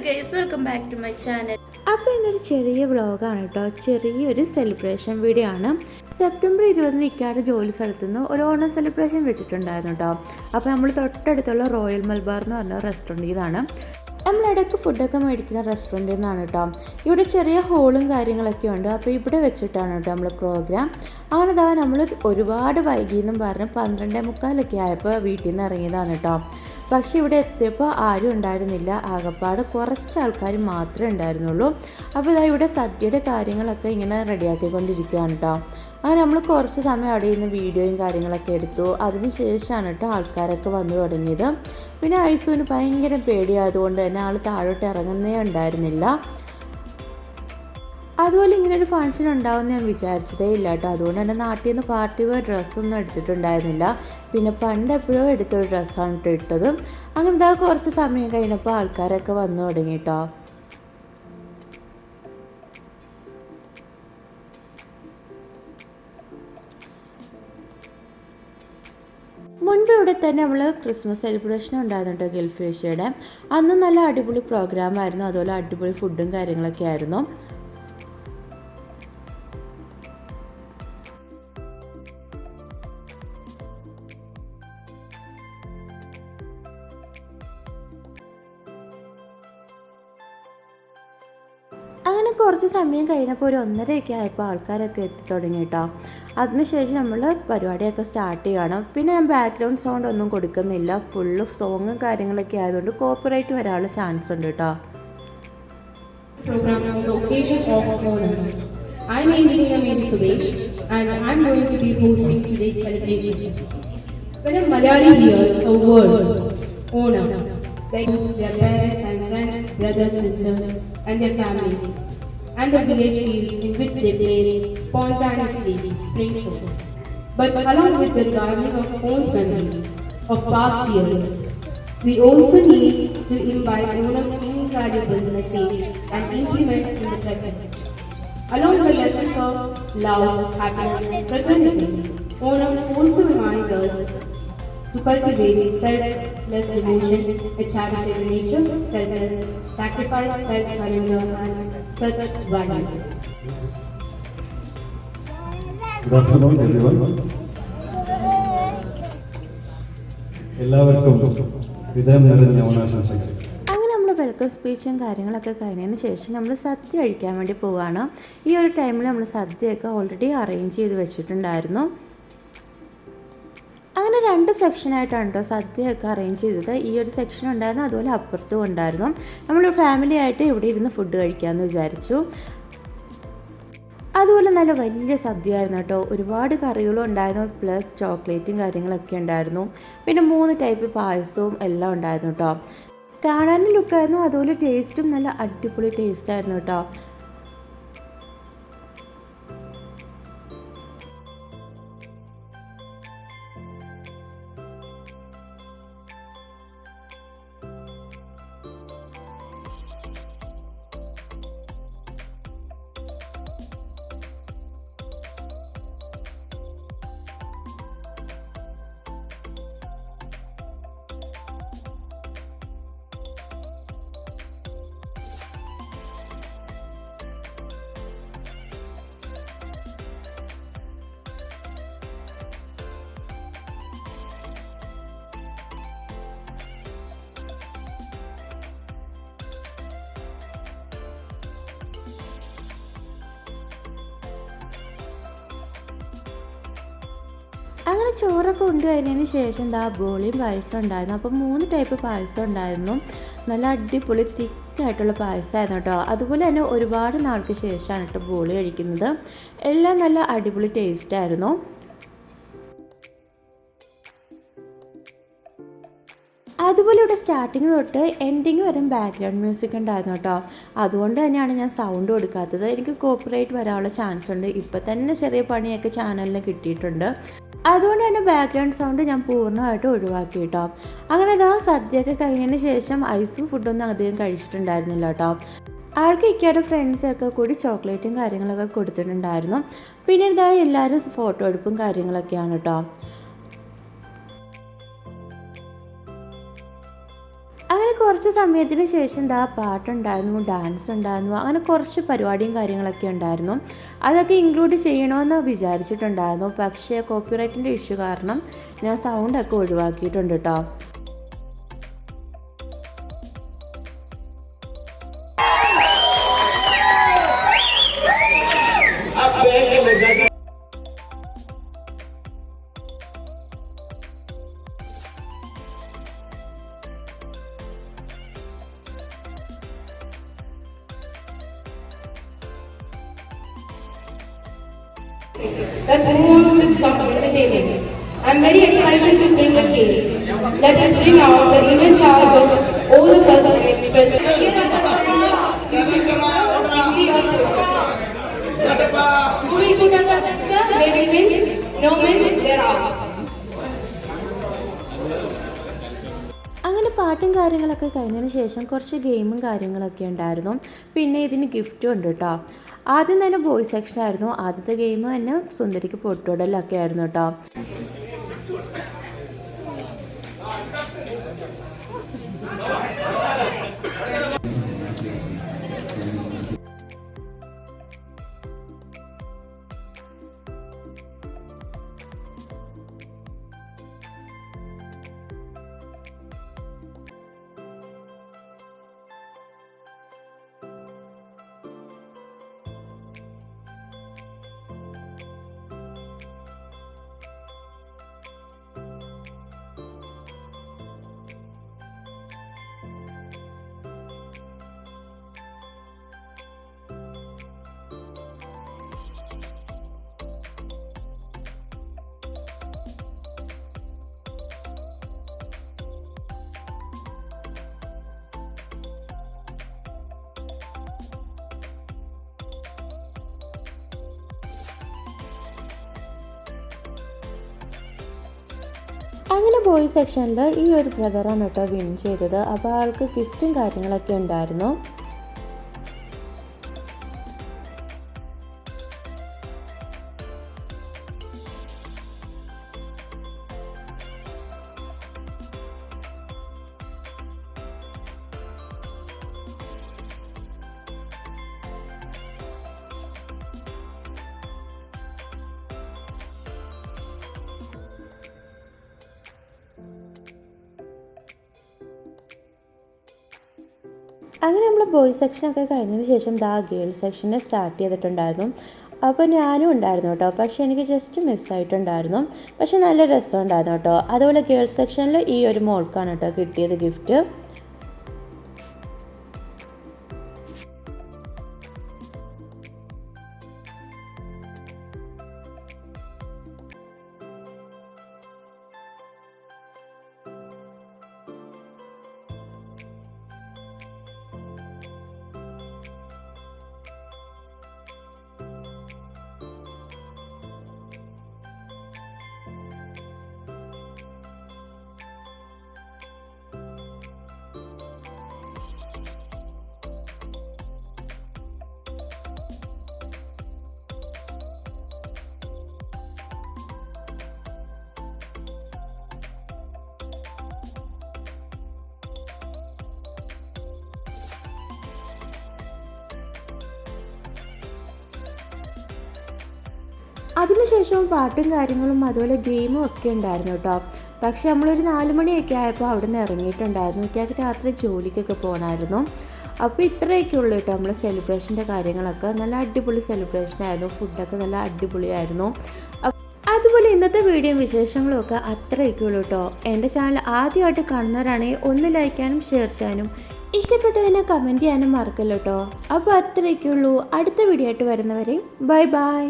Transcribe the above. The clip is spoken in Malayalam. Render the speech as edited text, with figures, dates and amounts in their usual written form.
guys, welcome back to my channel. അപ്പോൾ ഇന്നൊരു ചെറിയ വ്ളോഗാണ് കേട്ടോ. ചെറിയൊരു സെലിബ്രേഷൻ വീഡിയോ ആണ്. സെപ്റ്റംബർ 20 ഇക്കാട് ജോലി സ്ഥലത്തുനിന്ന് ഒരു ഓണം സെലിബ്രേഷൻ വെച്ചിട്ടുണ്ടായിരുന്നു കേട്ടോ. അപ്പോൾ നമ്മൾ തൊട്ടടുത്തുള്ള റോയൽ മലബാർ എന്ന് പറഞ്ഞ റെസ്റ്റോറൻറ്റിൽ നിന്നാണ്. നമ്മളിടയ്ക്ക് ഫുഡൊക്കെ മേടിക്കുന്ന റെസ്റ്റോറൻറ്റിൽ നിന്നാണ് കേട്ടോ. ഇവിടെ ചെറിയ ഹോളും കാര്യങ്ങളൊക്കെ ഉണ്ട്. അപ്പോൾ ഇവിടെ വെച്ചിട്ടാണ് കേട്ടോ നമ്മൾ പ്രോഗ്രാം. അങ്ങനെ ഇതാ നമ്മൾ ഒരുപാട് വൈകിയെന്നും പറഞ്ഞ് 12:45 ആയപ്പോൾ വീട്ടിൽ നിന്ന് ഇറങ്ങിയതാണ് കേട്ടോ. പക്ഷേ ഇവിടെ എത്തിയപ്പോൾ ആരും ഉണ്ടായിരുന്നില്ല. ആകപ്പാട് കുറച്ച് ആൾക്കാർ മാത്രമേ ഉണ്ടായിരുന്നുള്ളൂ. അപ്പോൾ ഇതാ ഇവിടെ സദ്യയുടെ കാര്യങ്ങളൊക്കെ ഇങ്ങനെ റെഡിയാക്കിക്കൊണ്ടിരിക്കുകയാണ് കേട്ടോ. അങ്ങനെ നമ്മൾ കുറച്ച് സമയം അവിടെ നിന്ന് വീഡിയോയും കാര്യങ്ങളൊക്കെ എടുത്തു. അതിന് ശേഷമാണ് കേട്ടോ ആൾക്കാരൊക്കെ വന്നു തുടങ്ങിയത്. പിന്നെ ഐസുവിന് ഭയങ്കര പേടിയായതുകൊണ്ട് തന്നെ ആൾ താഴോട്ട് ഇറങ്ങുന്നേ ഉണ്ടായിരുന്നില്ല. അതുപോലെ ഇങ്ങനൊരു ഫംഗ്ഷൻ ഉണ്ടാവുമെന്ന് ഞാൻ വിചാരിച്ചതേ ഇല്ല കേട്ടോ. അതുകൊണ്ട് തന്നെ നാട്ടിൽ നിന്ന് പാർട്ടി വെയർ ഡ്രസ്സൊന്നും എടുത്തിട്ടുണ്ടായിരുന്നില്ല. പിന്നെ പണ്ട് എപ്പോഴോ എടുത്തൊരു ഡ്രസ്സാണ് കേട്ടോ ഇട്ടത്. അങ്ങനെ ഇതാ കുറച്ച് സമയം കഴിഞ്ഞപ്പോൾ ആൾക്കാരൊക്കെ വന്നു തുടങ്ങി കേട്ടോ. മുൻപ് ഇവിടെ തന്നെ നമ്മൾ ക്രിസ്മസ് സെലിബ്രേഷൻ ഉണ്ടായിരുന്നു കേട്ടോ ഗൾഫ് ഏഷ്യയുടെ. അന്ന് നല്ല അടിപൊളി പ്രോഗ്രാമായിരുന്നു. അതുപോലെ അടിപൊളി ഫുഡും കാര്യങ്ങളൊക്കെ ആയിരുന്നു. അങ്ങനെ കുറച്ച് സമയം കഴിഞ്ഞപ്പോൾ ഒരു 1:30 ആയപ്പോൾ ആൾക്കാരൊക്കെ എത്തി തുടങ്ങി കേട്ടോ. അതിനുശേഷം നമ്മൾ പരിപാടിയൊക്കെ സ്റ്റാർട്ട് ചെയ്യണം. പിന്നെ ഞാൻ ബാക്ക്ഗ്രൗണ്ട് സൗണ്ട് ഒന്നും കൊടുക്കുന്നില്ല. ഫുള്ള് സോങ്ങും കാര്യങ്ങളൊക്കെ ആയതുകൊണ്ട് കോപ്പിറൈറ്റ് വരാനുള്ള ചാൻസ് ഉണ്ട് കേട്ടോ. I'm Engineer Mary Sudesh and I'm going to be hosting today's celebration. When a Malayali hears a word, Onam, they go to their parents and friends, brothers, sisters and their families and the village fields in which they play spontaneously spring forward. But along with the garnering of old memories of past years, we also need to imbibe Onam's invaluable message and implement in the present. Along the lessons of love, happiness and fraternity, Onam also reminds us to cultivate selfless devotion, a charitable nature, selfless sacrifice, self-surrender and such values. Good afternoon everyone. എല്ലാവർക്കും ഹൃദയം നിറഞ്ഞ ഓണാശംസകൾ. വെൽക്കം സ്പീച്ചും കാര്യങ്ങളൊക്കെ കഴിഞ്ഞതിന് ശേഷം നമ്മൾ സദ്യ കഴിക്കാൻ വേണ്ടി പോവുകയാണ്. ഈ ഒരു ടൈമിൽ നമ്മൾ സദ്യയൊക്കെ ഓൾറെഡി അറേഞ്ച് ചെയ്ത് വെച്ചിട്ടുണ്ടായിരുന്നു. അങ്ങനെ 2 സെക്ഷനായിട്ടാണ് കേട്ടോ സദ്യയൊക്കെ അറേഞ്ച് ചെയ്തത്. ഈ ഒരു സെക്ഷൻ ഉണ്ടായിരുന്നു, അതുപോലെ അപ്പുറത്തും ഉണ്ടായിരുന്നു. നമ്മൾ ഫാമിലി ആയിട്ട് ഇവിടെ ഇരുന്ന് ഫുഡ് കഴിക്കാമെന്ന് വിചാരിച്ചു. അതുപോലെ നല്ല വലിയ സദ്യ ആയിരുന്നു കേട്ടോ. ഒരുപാട് കറികളും ഉണ്ടായിരുന്നു, പ്ലസ് ചോക്ലേറ്റും കാര്യങ്ങളൊക്കെ ഉണ്ടായിരുന്നു. പിന്നെ 3 ടൈപ്പ് പായസവും എല്ലാം ഉണ്ടായിരുന്നു കേട്ടോ. കാണാനും ലുക്കായിരുന്നു, അതുപോലെ ടേസ്റ്റും നല്ല അടിപൊളി ടേസ്റ്റായിരുന്നു കേട്ടോ. അങ്ങനെ ചോറൊക്കെ കൊണ്ടുകഴിഞ്ഞതിന് ശേഷം എന്താ ബോളിയും പായസം ഉണ്ടായിരുന്നു. അപ്പോൾ 3 ടൈപ്പ് പായസം ഉണ്ടായിരുന്നു. നല്ല അടിപൊളി തിക്കായിട്ടുള്ള പായസമായിരുന്നു കേട്ടോ. അതുപോലെ തന്നെ ഒരുപാട് നാൾക്ക് ശേഷമാണ് കേട്ടോ ബോളി കഴിക്കുന്നത്. എല്ലാം നല്ല അടിപൊളി ടേസ്റ്റായിരുന്നു. അതുപോലെ ഇവിടെ സ്റ്റാർട്ടിങ് തൊട്ട് എൻഡിങ് വരെ ബാക്ക്ഗ്രൗണ്ട് മ്യൂസിക് ഉണ്ടായിരുന്നു കേട്ടോ. അതുകൊണ്ട് തന്നെയാണ് ഞാൻ സൗണ്ട് കൊടുക്കാത്തത്. എനിക്ക് കോപ്പിറൈറ്റ് വരാനുള്ള ചാൻസ് ഉണ്ട്. ഇപ്പം തന്നെ ചെറിയ പണിയൊക്കെ ചാനലിന് കിട്ടിയിട്ടുണ്ട്. അതുകൊണ്ട് തന്നെ ബാക്ക്ഗ്രൗണ്ട് സൗണ്ട് ഞാൻ പൂർണ്ണമായിട്ട് ഒഴിവാക്കി കേട്ടോ. അങ്ങനെ ഇതാ സദ്യയൊക്കെ കഴിഞ്ഞതിന് ശേഷം ഐസും ഫുഡൊന്നും അധികം കഴിച്ചിട്ടുണ്ടായിരുന്നില്ല കേട്ടോ. ആൾക്ക് ഇക്കയുടെ ഫ്രണ്ട്സൊക്കെ കൂടി ചോക്ലേറ്റും കാര്യങ്ങളൊക്കെ കൊടുത്തിട്ടുണ്ടായിരുന്നു. പിന്നെ ഇതാ എല്ലാവരും ഫോട്ടോ എടുപ്പും കാര്യങ്ങളൊക്കെയാണ് കേട്ടോ. അങ്ങനെ കുറച്ച് സമയത്തിന് ശേഷം പാട്ടുണ്ടായിരുന്നു, ഡാൻസ് ഉണ്ടായിരുന്നു, അങ്ങനെ കുറച്ച് പരിപാടിയും കാര്യങ്ങളൊക്കെ ഉണ്ടായിരുന്നു. അതൊക്കെ ഇൻക്ലൂഡ് ചെയ്യണമെന്ന് വിചാരിച്ചിട്ടുണ്ടായിരുന്നു. പക്ഷേ കോപ്പിറൈറ്റിൻ്റെ ഇഷ്യൂ കാരണം ഞാൻ സൗണ്ടൊക്കെ ഒഴിവാക്കിയിട്ടുണ്ട് കേട്ടോ. Let's move on with some entertainment. I'm very excited to bring the case. Let us bring out the inner child of all of us and express moving to the center, they will win. No men, they're out. അങ്ങനെ പാട്ടും കാര്യങ്ങളൊക്കെ കഴിഞ്ഞതിന് ശേഷം കുറച്ച് ഗെയിമും കാര്യങ്ങളൊക്കെ ഉണ്ടായിരുന്നു. പിന്നെ ഇതിന് ഗിഫ്റ്റും ഉണ്ട് കേട്ടോ. ആദ്യം തന്നെ ബോയ്സ് സെക്ഷൻ ആയിരുന്നു. ആദ്യത്തെ ഗെയിം തന്നെ സുന്ദരിക്ക് പൊട്ടുടലൊക്കെ ആയിരുന്നു കേട്ടോ. അങ്ങനെ ബോയ്സ് സെക്ഷനിൽ ഈ ഒരു ബ്രദറാണ് കേട്ടോ വിൻ ചെയ്തത്. അപ്പോൾ ആൾക്ക് ഗിഫ്റ്റും കാര്യങ്ങളൊക്കെ ഉണ്ടായിരുന്നു. അങ്ങനെ നമ്മൾ ബോയ്സ് സെക്ഷനൊക്കെ കഴിഞ്ഞതിന് ശേഷം ഗേൾസ് സെക്ഷനെ സ്റ്റാർട്ട് ചെയ്തിട്ടുണ്ടായിരുന്നു. അപ്പോൾ ഞാനും ഉണ്ടായിരുന്നു കേട്ടോ. പക്ഷേ എനിക്ക് ജസ്റ്റ് മിസ്സായിട്ടുണ്ടായിരുന്നു. പക്ഷെ നല്ല രസമുണ്ടായിരുന്നു കേട്ടോ. അതുപോലെ ഗേൾസ് സെക്ഷനിൽ ഈ ഒരു മോൾക്കാണ് കേട്ടോ കിട്ടിയത് ഗിഫ്റ്റ്. അതിനുശേഷം പാട്ടും കാര്യങ്ങളും അതുപോലെ ഗെയിമും ഒക്കെ ഉണ്ടായിരുന്നു കേട്ടോ. പക്ഷെ നമ്മളൊരു 4 മണിയൊക്കെ ആയപ്പോൾ അവിടെ നിന്ന് ഇറങ്ങിയിട്ടുണ്ടായിരുന്നു. എനിക്ക് രാത്രി ജോലിക്കൊക്കെ പോകണമായിരുന്നു. അപ്പോൾ ഇത്രയൊക്കെ ഉള്ളൂ കേട്ടോ നമ്മൾ സെലിബ്രേഷൻ്റെ കാര്യങ്ങളൊക്കെ. നല്ല അടിപൊളി സെലിബ്രേഷനായിരുന്നു. ഫുഡൊക്കെ നല്ല അടിപൊളിയായിരുന്നു. അതുപോലെ ഇന്നത്തെ വീഡിയോയും വിശേഷങ്ങളും ഒക്കെ അത്രയൊക്കെ ഉള്ളൂ കേട്ടോ. എൻ്റെ ചാനൽ ആദ്യമായിട്ട് കാണുന്നവരാണെങ്കിൽ ഒന്ന് ലൈക്ക് ചെയ്യാനും ഷെയർ ചെയ്യാനും ഇഷ്ടപ്പെട്ടതിനെ കമൻറ്റ് ചെയ്യാനും മറക്കല്ലോ കേട്ടോ. അപ്പോൾ അത്രയൊക്കെ ഉള്ളൂ. അടുത്ത വീഡിയോ ആയിട്ട് വരുന്നവരെ ബൈ ബൈ.